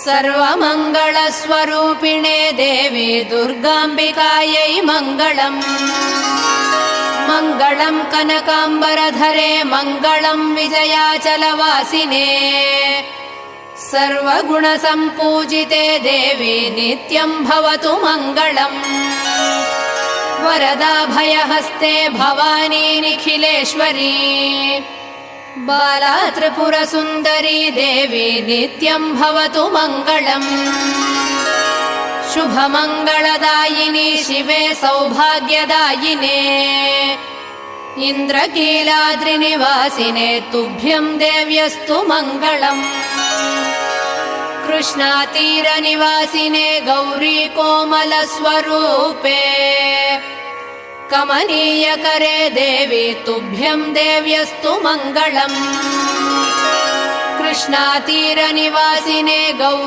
सर्वमङ्गलस्वरूपिणे देवी दुर्गाम्बिकायै मङ्गलम्। मङ्गलम् कनकाम्बरधरे मङ्गलम् विजयाचलवासिने। सर्वगुणसम्पूजिते देवी नित्यम् भवतु मङ्गलम्। वरदाभयहस्ते भवानी निखिलेश्वरी। बाला त्रिपुरसुन्दरी देवी नित्यम् भवतु मङ्गलम्। शुभमङ्गलदायिनी शिवे सौभाग्यदायिने। इन्द्रकीलाद्रिनिवासिने तुभ्यम् देव्यस्तु मङ्गलम्। कृष्णातीरनिवासिने गौरी कोमलस्वरूपे। कमनीयकरे देवी तुभ्यम् देव्यस्तु मङ्गलम्। कृष्णातीरनिवासिने गौरी